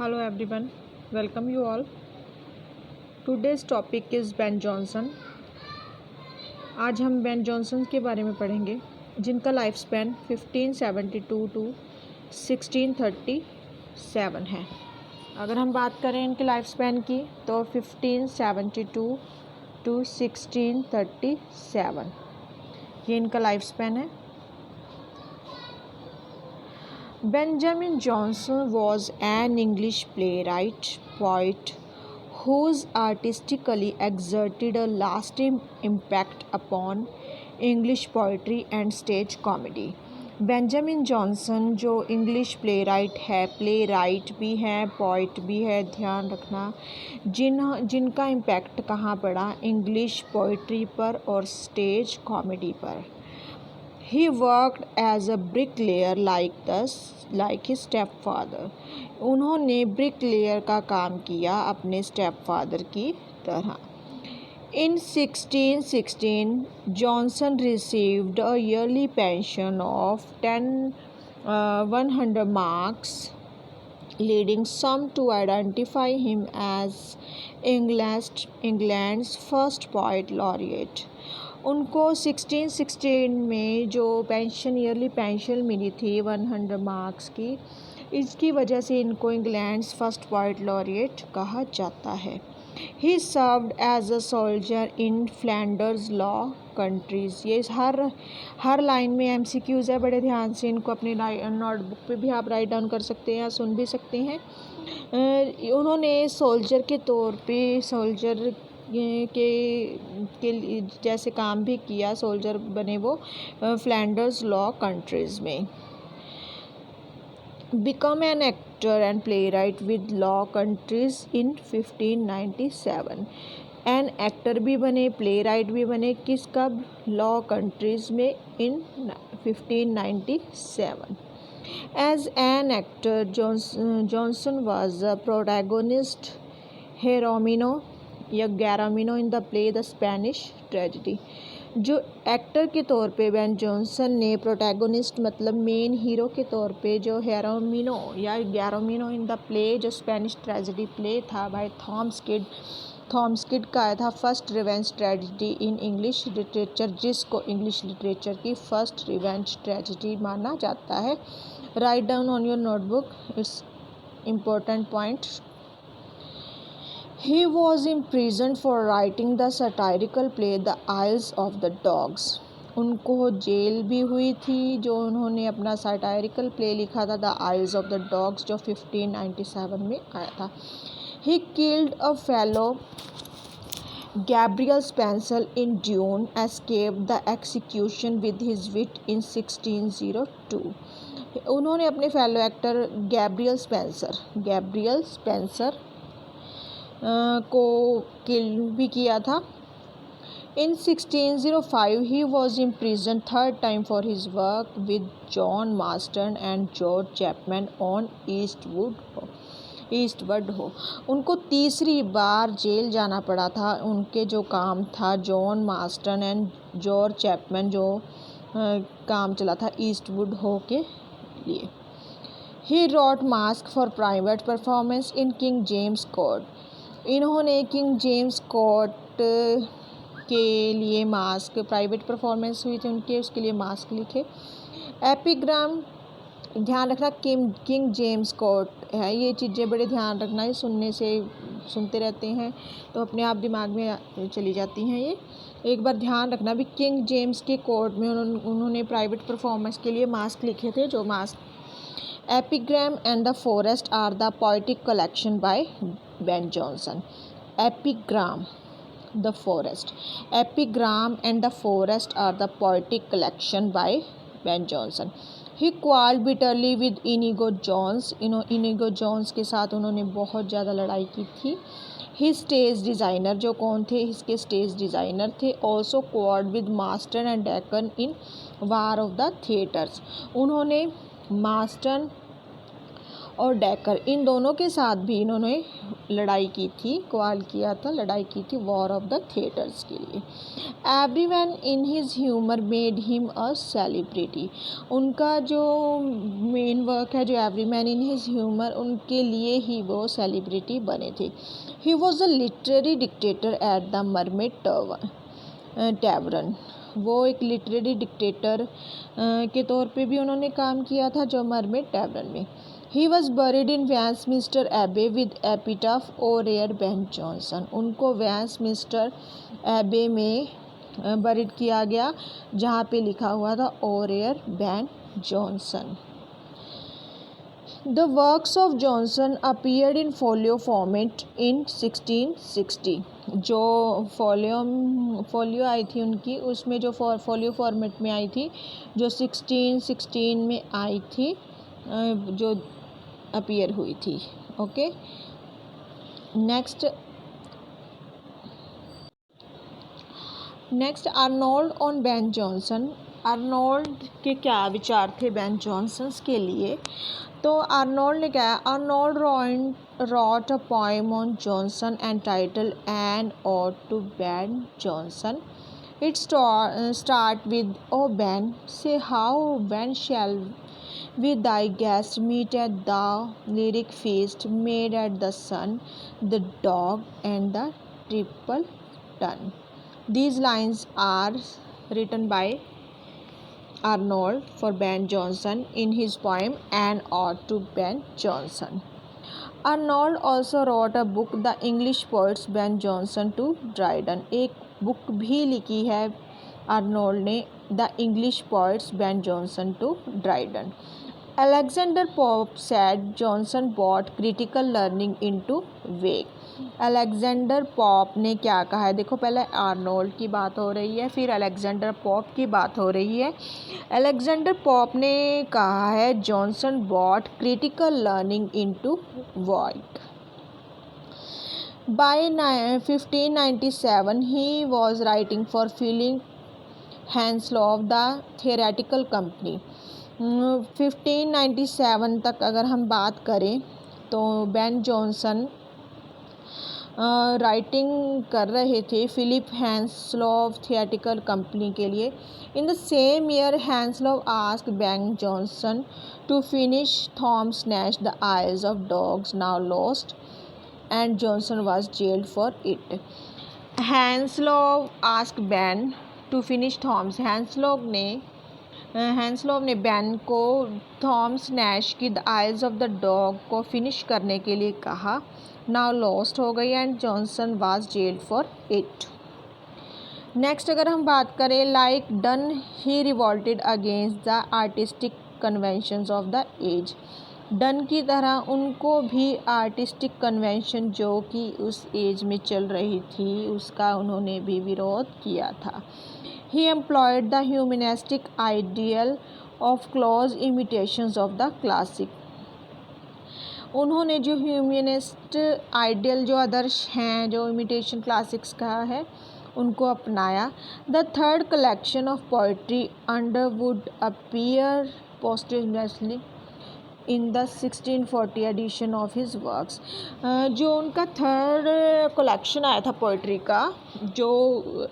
Hello everyone, welcome you all. Today's topic is Ben Jonson. आज हम Ben Jonson के बारे में पढ़ेंगे जिनका लाइफ स्पैन 1572 टू 1637 है. अगर हम बात करें इनके लाइफ स्पैन की तो 1572 टू 1637 ये इनका लाइफ स्पैन है. Benjamin Johnson was an English playwright, poet, whose artistically exerted a lasting impact upon English poetry and stage comedy. Benjamin Johnson जो इंग्लिश प्लेराइट भी हैं, पोइट भी है. ध्यान रखना जिनका इम्पैक्ट कहाँ पड़ा, इंग्लिश पोइट्री पर और स्टेज कॉमेडी पर. He worked as a bricklayer like his stepfather. उन्होंने ब्रिकलेयर का काम किया अपने स्टेपफादर की तरह. In 1616, Johnson received a yearly pension of 100 marks, leading some to identify him as England's first poet laureate. उनको 1616 में जो ईयरली पेंशन मिली थी 100 मार्क्स की, इसकी वजह से इनको इंग्लैंड्स फर्स्ट पोएट लॉरिएट कहा जाता है. He served as a soldier in Flanders Low Countries. ये हर लाइन में MCQs है, बड़े ध्यान से इनको अपनी नोटबुक पे भी आप राइट डाउन कर सकते हैं या सुन भी सकते हैं. उन्होंने सोल्जर के तौर पे सोल्जर के जैसे काम भी किया. सोल्जर बने वो फ्लैंडर्स लॉ कंट्रीज़ में. Become an actor and play right with law countries in 1597. An actor भी बने, प्ले राइट भी बने. किस कब? लॉ कंट्रीज़ में in 1597. As an actor Jonson was a protagonist Hieronimo या Geronimo in the play the Spanish Tragedy. जो actor के तौर पे बेन जॉनसन ने प्रोटैगोनिस्ट मतलब मेन हीरो के तौर पे जो हेरोमिनो या गैरामिनो इन द प्ले जो स्पेनिश ट्रेजेडी प्ले था बाय थॉमस किड का आया था first revenge tragedy in English literature, जिसको इंग्लिश लिटरेचर की फर्स्ट रिवेंज ट्रेजेडी माना जाता है. Write down on your notebook it's important point. He was imprisoned for writing the satirical play The Isles of the Dogs. उनको jail भी हुई थी जो उन्होंने अपना सैटारिकल प्ले लिखा था the Isles of the Dogs जो 1597 में आया था. He killed a fellow Gabriel Spencer in Dune, escaped the execution with his wit in 1602. उन्होंने अपने फेलो एक्टर गैब्रियल स्पेंसर को किल भी किया था. इन 1605 he was imprison third time for his work with John Marston and George Chapman on eastward हो. उनको तीसरी बार jail जाना पड़ा था. उनके जो काम था John Marston and George Chapman जो काम चला था ईस्टवुड हो के लिए. He wrote masques for private performance in King James court. इन्होंने किंग जेम्स कोर्ट के लिए मास्क प्राइवेट परफॉर्मेंस हुई थी उनके, उसके लिए मास्क लिखे. एपिग्राम ध्यान रखना किंग जेम्स कोर्ट है, ये चीज़ें बड़े ध्यान रखना. ये सुनते रहते हैं तो अपने आप दिमाग में चली जाती हैं. ये एक बार ध्यान रखना भी किंग जेम्स के कोर्ट में उन्होंने प्राइवेट परफॉर्मेंस के लिए मास्क लिखे थे. जो masques epigram and the forest are the poetic collection by Ben Jonson. Epigram and the Forest are the poetic collection by Ben Jonson. He quarreled bitterly with Inigo Jones. Inigo Jones के साथ उन्होंने बहुत ज़्यादा लड़ाई की थी. His stage designer जो कौन थे, इसके स्टेज डिज़ाइनर थे. Also quarreled with Marston and Deacon in War of the Theatres. उन्होंने मास्टन और डेकर, इन दोनों के साथ भी इन्होंने लड़ाई की थी, क्वाल किया था, लड़ाई की थी वॉर ऑफ द थिएटर्स के लिए। Everyone in His humour made him a celebrity, उनका जो मेन वर्क है जो एवरीमैन इन हिज ह्यूमर, उनके लिए ही वो सेलिब्रिटी बने थे। He was a literary dictator at the Mermaid Tavern, वो एक लिटरेरी डिक्टेटर के तौर पे भी उन्होंने काम किया था जो मरमेड टैवरन में। He was buried in Westminster एबे विद एपिटाफ ओरेयर बेन जॉनसन, उनको वेस्टमिंस्टर एबे में बरीड किया गया जहाँ पे लिखा हुआ था O rare Ben Jonson. The works of Johnson appeared in folio format in 1660, जो फोलियो आई थी उनकी, उसमें जो फोलियो फॉर्मेट में आई थी, जो 1616 में आई थी, जो अपीयर हुई थी। Okay, next Arnold on Ben Johnson. Arnold के क्या विचार थे बेन जॉनसन के लिए? तो आर्नोल्ड ने क्या, Arnold wrote a poem on Johnson entitled An Ode to Ben Jonson. It start with, "O Ben, say how when shall we thy guests meet at the lyric feast made at the Sun, the Dog and the Triple Tun." These lines are written by Arnold for Ben Jonson in his poem An Ode to Ben Jonson. Arnold also wrote a book, The English Poets Ben Jonson to Dryden. एक book भी लिखी है Arnold ने, the English poets Ben Jonson to Dryden. Alexander Pope said Johnson brought critical learning into Wake. Alexander Pope ने क्या कहा है? देखो, पहले आर्नोल्ड की बात हो रही है, फिर अलेक्जेंडर पॉप की बात हो रही है। अलेक्जेंडर पॉप ने कहा है Johnson brought critical learning into Wake. By 1597 he was writing for Philip Henslow of the Theatrical Company. 1597 तक अगर हम बात करें तो बेन जॉनसन राइटिंग कर रहे थे फिलिप हैंसलो थिएटिकल कंपनी के लिए। In the same year Henslowe asked Ben Jonson to finish Thomas Nashe the Isle of Dogs now lost and Jonson was jailed for it. Henslowe asked Ben to finish Thomas, Henslowe ने Ben को Thomas Nashe की the Isle of the dog को finish करने के लिए कहा, now lost हो गई and Jonson was jailed for it. Next अगर हम बात करें, like Donne he रिवॉल्टेड against the artistic conventions of the age. Donne की तरह उनको भी आर्टिस्टिक कन्वेंशन जो कि उस एज में चल रही थी उसका उन्होंने भी विरोध किया था। He employed the humanistic ideal of close imitations of the classic. उन्होंने जो ह्यूमनिस्ट आइडियल जो आदर्श हैं जो इमिटेशन क्लासिक्स का है उनको अपनाया। The third collection of poetry Underwood appeared posthumously in the 1640 edition of his works. जो उनका थर्ड कलेक्शन आया था पोइट्री का जो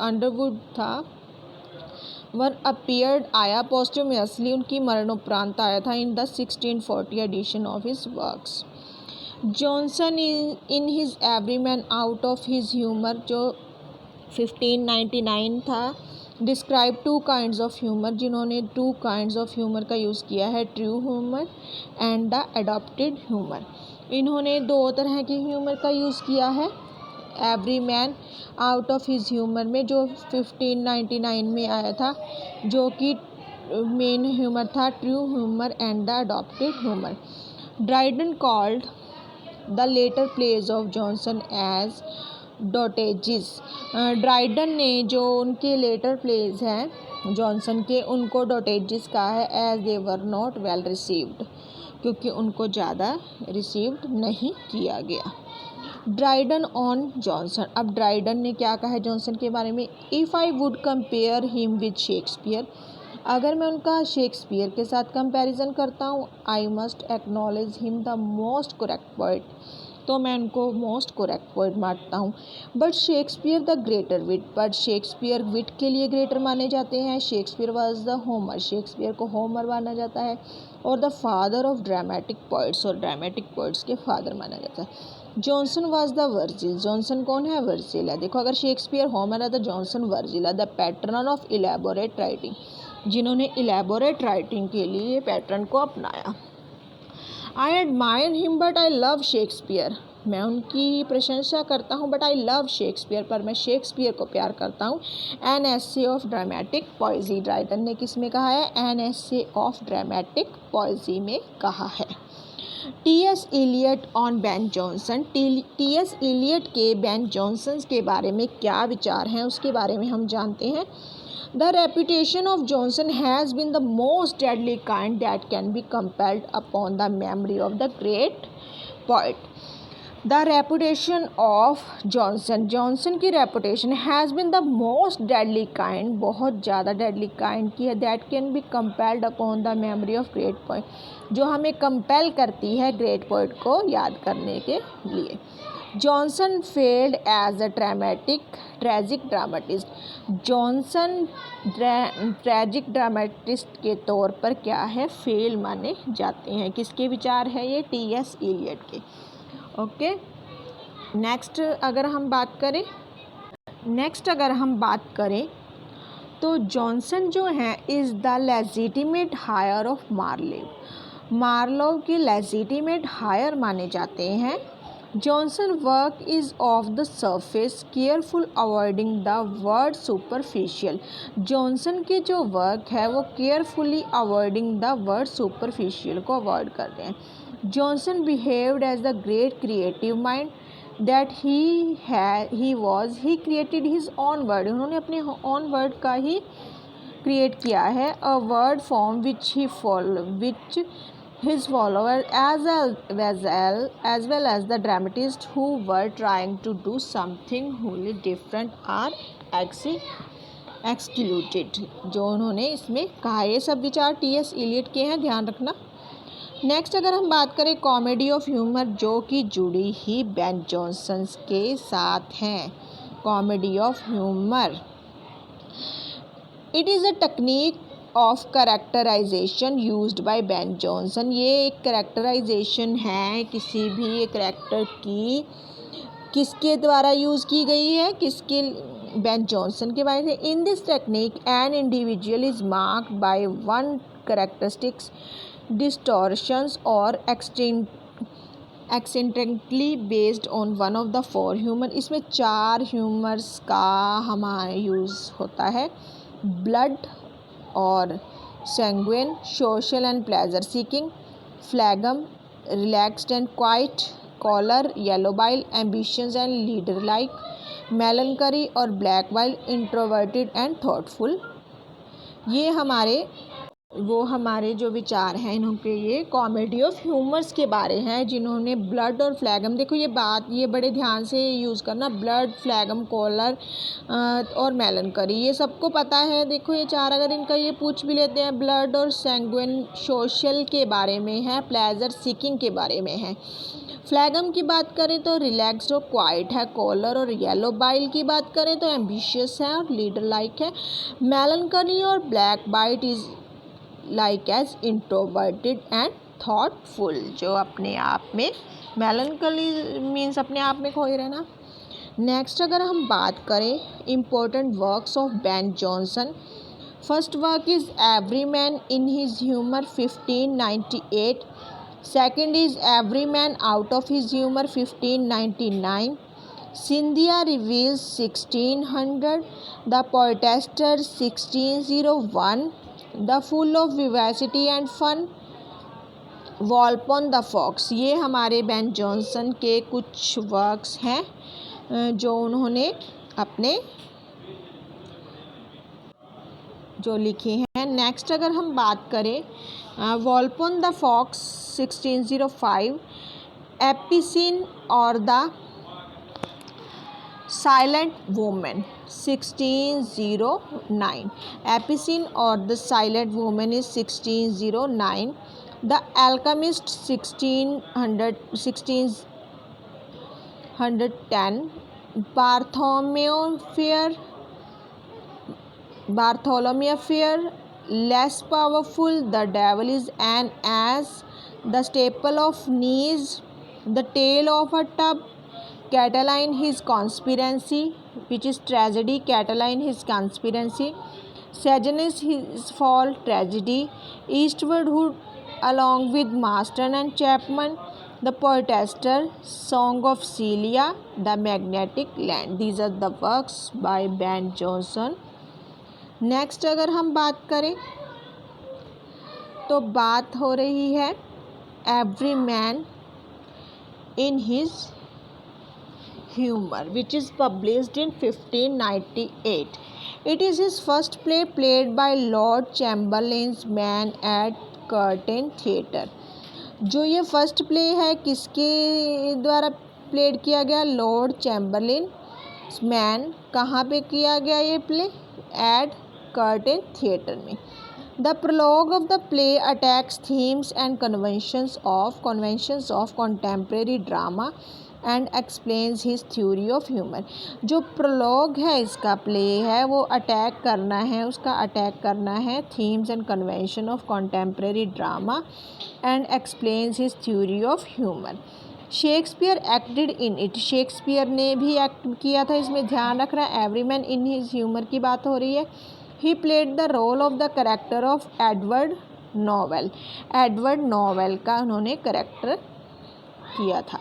अंडरवुड था वन अपीयर्ड आया पोस्टुमसली, उनकी मरणोपरांत आया था in the 1640 edition of his works. Jonson in his Everyman Out of His Humour जो 1599 था describe two kinds of humour, जिन्होंने टू काइंड्स ऑफ ह्यूमर का यूज़ किया है, true humour and the adopted humour. इन्होंने दो तरह के ह्यूमर का यूज़ किया है Every Man Out of His Humour में जो 1599 में आया था, जो कि मेन ह्यूमर था true humour and the adopted humour. Dryden called the later plays of Jonson as dotages. Dryden ने जो उनके लेटर प्लेज हैं जॉनसन के उनको डॉटेजिस कहा है as they were not well received, क्योंकि उनको ज़्यादा रिसीव्ड नहीं किया गया। ड्राइडन ऑन जॉनसन, अब ड्राइडन ने क्या कहा है जॉनसन के बारे में? If I would compare him with Shakespeare, अगर मैं उनका शेक्सपियर के साथ कंपैरिजन करता हूँ, I must acknowledge him the most correct poet, तो मैं उनको मोस्ट करेक्ट पोइट मानता हूँ। But Shakespeare the greater wit, but Shakespeare विट के लिए ग्रेटर माने जाते हैं। Shakespeare was the Homer, Shakespeare को होमर माना जाता है। और the father of dramatic poets, और ड्रामेटिक पोइट्स के फादर माना जाता है। Johnson was the Virgil, Johnson कौन है? वर्जिल है। देखो अगर शेक्सपियर होमर है तो जॉनसन वर्जिल है। The pattern of elaborate writing, जिन्होंने इलेबोरेट राइटिंग के लिए पैटर्न को अपनाया। I admire him but I love Shakespeare, मैं उनकी प्रशंसा करता हूँ बट आई लव शेक्सपियर, पर मैं शेक्सपियर को प्यार करता हूँ। An Essay of Dramatic Poesy, writer ने किस में कहा है? An Essay of Dramatic Poesy में कहा है। T S. Eliot on Ben Jonson, T S. Eliot के बेन जॉनसन के बारे में क्या विचार हैं उसके बारे में हम जानते हैं। The reputation of Johnson has been the most deadly kind that can be compelled upon the memory of the great poet. The reputation of Johnson की reputation has been the most deadly kind, बहुत ज़्यादा deadly kind की है, that can be compelled upon the memory of great poet, जो हमें compel करती है great poet को याद करने के लिए। Jonson failed as a tragic dramatist, Jonson tragic dramatist के तौर पर क्या है? फेल माने जाते हैं। किसके विचार है ये? टी.एस. इलियट के। ओके, नेक्स्ट अगर हम बात करें तो जॉनसन जो है is the legitimate heir of Marlowe, Marlowe के लेजिटिमेट हायर माने जाते हैं। Jonson work is of the surface careful avoiding the word superficial, Jonson के जो वर्क है वो carefully avoiding the word superficial को अवॉइड करते हैं। Jonson behaved as the great creative mind that he created his own word, उन्होंने अपने on word का ही क्रिएट किया है। A word form which his followers as well as the dramatists who were trying to do something wholly different are excluded, जो उन्होंने इसमें कहा। ये सब विचार टी.एस. इलियट के हैं, ध्यान रखना। नेक्स्ट अगर हम बात करें कॉमेडी ऑफ ह्यूमर, जो कि जुड़ी ही बेन जॉनसन के साथ हैं। Comedy of humour, it is a technique of characterisation used by Ben Jonson, ये एक करेक्टराइजेशन है किसी भी करेक्टर की, किसके द्वारा यूज़ की गई है? किसके? बेन जॉनसन के बारे में। In this technique an individual is marked by one characteristics distortions और eccentrically based on one of the four humour, इसमें 4 ह्यूमर्स का हमारा यूज़ होता है। ब्लड और sanguine, social and pleasure seeking, phlegm, relaxed and quiet, choler, yellow bile, ambitions and leader like, melancholy और black bile, introverted and thoughtful. ये हमारे जो विचार हैं इनके, ये कॉमेडी ऑफ ह्यूमर्स के बारे हैं जिन्होंने ब्लड और फ्लैगम, देखो ये बड़े ध्यान से यूज़ करना, ब्लड, फ्लैगम, कॉलर और मेलनकरी, ये सबको पता है। देखो ये 4 अगर इनका ये पूछ भी लेते हैं, ब्लड और सैंग्विन सोशल के बारे में है, प्लेजर सीकिंग के बारे में है। फ्लैगम की बात करें तो रिलैक्स्ड और क्वाइट है। कॉलर और येलो बाइल की बात करें तो एम्बिशियस है और लीडर लाइक है। मेलनकरी और black bile is like as introverted and thoughtful, जो अपने आप में, मेलनकली मीन्स अपने आप में खोए रहना। नेक्स्ट अगर हम बात करें important works of Ben Jonson, first work is Every Man in His Humour 1598, second is Every Man Out of His Humour 1599, Cynthia's Revels 1600, The Poetaster 1601, the full of vivacity and fun, Volpone the Fox. ये हमारे Ben Jonson के कुछ works हैं जो उन्होंने अपने जो लिखे हैं। नेक्स्ट अगर हम बात करें वॉल्पॉन द फॉक्स 1605, एपिसिन और the Silent Woman 1609. Epicene or the Silent Woman is 1609. The Alchemist 1610. Bartholomew Fair, less powerful, the devil is an ass, the staple of knees, the tale of a tub, Catiline his conspiracy, which is tragedy, Catiline his conspiracy, Sejanus his fall, tragedy, Eastwood who along with Marston and Chapman, the Poetaster, Song of Celia, the Magnetic Land. These are the works by Ben Jonson. Next अगर हम बात करें तो बात हो रही है Every Man in His Humour which is published in 1598. It is his first play played by Lord Chamberlain's Man at Curtain Theatre. जो ये फर्स्ट प्ले है किसके द्वारा प्लेड किया गया? Lord Chamberlain man. कहाँ पे किया गया ये प्ले? एट कर्टेन थिएटर में. The prologue of the play attacks themes and conventions of contemporary drama and explains his theory of humour. जो प्रोलॉग है इसका प्ले है वो अटैक करना है themes and convention of contemporary drama and explains his theory of humour. Shakespeare acted in it. Shakespeare ने भी act किया था इसमें. ध्यान रखना every Man in His Humour की बात हो रही है. He played the role of the character of Edward Knowell. Edward Knowell का उन्होंने करेक्टर किया था.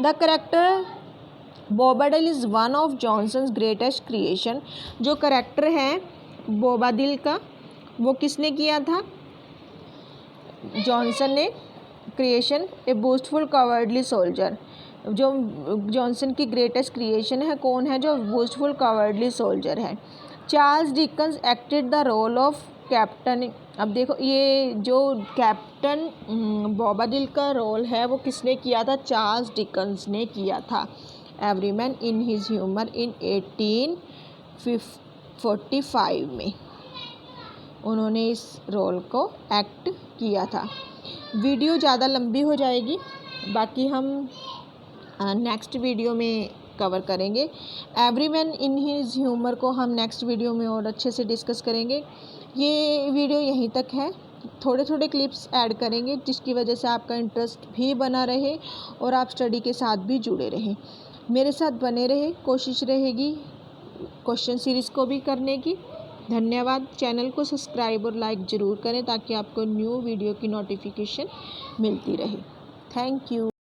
The character Bobadill is one of Jonson's greatest creation. जो करेक्टर है बोबाडिल का वो किसने किया था? जॉनसन ने creation. A boastful cowardly soldier. जो जॉनसन की ग्रेटेस्ट क्रिएशन है कौन है? जो बूस्टफुल कवर्डली सोल्जर है. Charles Dickens acted the role of captain. अब देखो ये जो कैप्टन बोबाडिल का रोल है वो किसने किया था? चार्ल्स डिकन्स ने किया था. Every Man in His humour in 1845 में उन्होंने इस रोल को एक्ट किया था. वीडियो ज़्यादा लंबी हो जाएगी, बाकी हम नेक्स्ट वीडियो में कवर करेंगे. Every Man in His humour को हम नेक्स्ट वीडियो में और अच्छे से डिस्कस करेंगे. ये वीडियो यहीं तक है. थोड़े थोड़े क्लिप्स ऐड करेंगे जिसकी वजह से आपका इंटरेस्ट भी बना रहे और आप स्टडी के साथ भी जुड़े रहें. मेरे साथ बने रहे. कोशिश रहेगी क्वेश्चन सीरीज़ को भी करने की. धन्यवाद. चैनल को सब्सक्राइब और लाइक ज़रूर करें ताकि आपको न्यू वीडियो की नोटिफिकेशन मिलती रहे. Thank you.